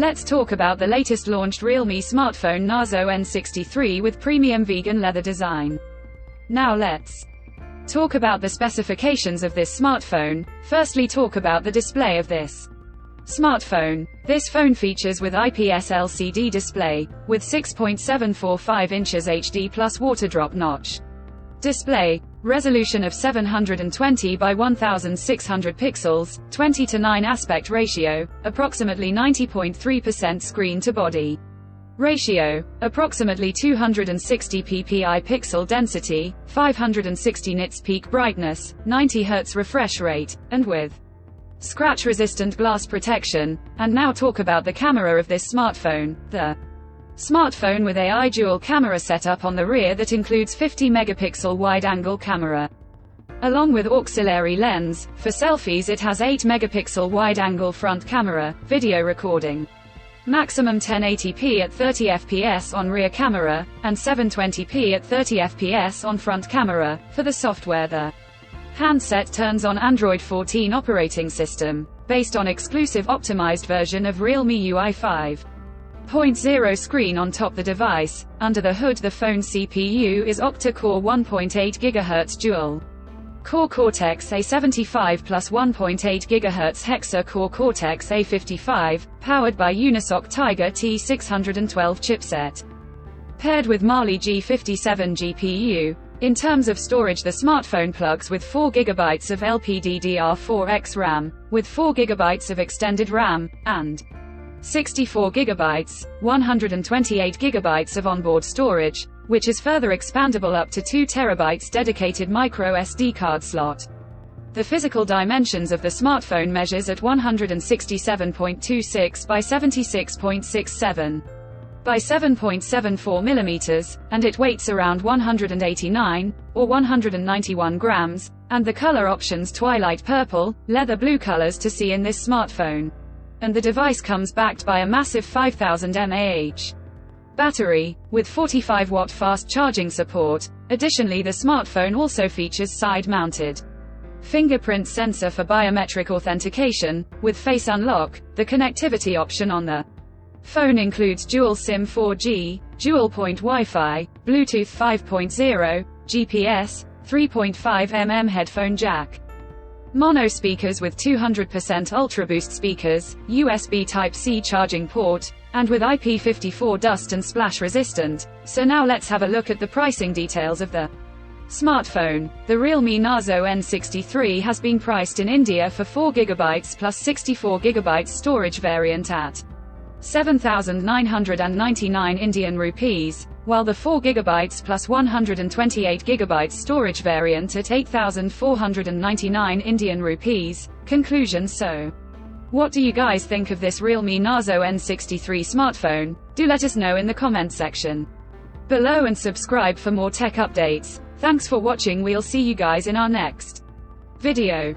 Let's talk about the latest launched Realme smartphone Narzo N63 with premium vegan leather design. Now let's talk about the specifications of this smartphone. Firstly, talk about the display of this smartphone. This phone features with IPS LCD display, with 6.745 inches HD plus water drop notch display, resolution of 720 by 1600 pixels, 20:9 aspect ratio, approximately 90.3% screen to body ratio, approximately 260 ppi pixel density, 560 nits peak brightness, 90 Hz refresh rate, and with scratch-resistant glass protection. And now talk about the camera of this smartphone. The smartphone with AI dual camera setup on the rear that includes 50 megapixel wide-angle camera. Along with auxiliary lens, for selfies it has 8 megapixel wide-angle front camera, video recording. Maximum 1080p at 30 fps on rear camera, and 720p at 30 fps on front camera. For the software, the handset turns on Android 14 operating system, based on exclusive optimized version of Realme UI 5.0 screen on top the device. Under the hood, the phone CPU is octa-core 1.8 GHz dual core Cortex A75 plus 1.8 GHz hexa-core Cortex A55, powered by Unisoc Tiger T612 chipset, paired with Mali G57 GPU. In terms of storage, the smartphone plugs with 4 GB of LPDDR4X RAM, with 4 GB of extended RAM, and 64 GB, 128 GB of onboard storage, which is further expandable up to 2 TB dedicated micro SD card slot. The physical dimensions of the smartphone measures at 167.26 by 76.67 by 7.74 mm, and it weighs around 189 or 191 grams, and the color options twilight purple, leather blue colors to see in this smartphone. And the device comes backed by a massive 5000 mAh battery, with 45-watt fast charging support. Additionally, the smartphone also features side-mounted fingerprint sensor for biometric authentication, with face unlock. The connectivity option on the phone includes dual SIM 4G, dual-point Wi-Fi, Bluetooth 5.0, GPS, 3.5 headphone jack, mono speakers with 200% Ultra Boost speakers, USB Type-C charging port, and with IP54 dust and splash resistant. So now let's have a look at the pricing details of the smartphone. The Realme Narzo N63 has been priced in India for 4 GB plus 64 GB storage variant at 7,999 Indian rupees, while the 4 GB plus 128 GB storage variant at 8,499 Indian rupees. Conclusion: so, what do you guys think of this Realme Narzo N63 smartphone? Do let us know in the comment section below and subscribe for more tech updates. Thanks for watching. We'll see you guys in our next video.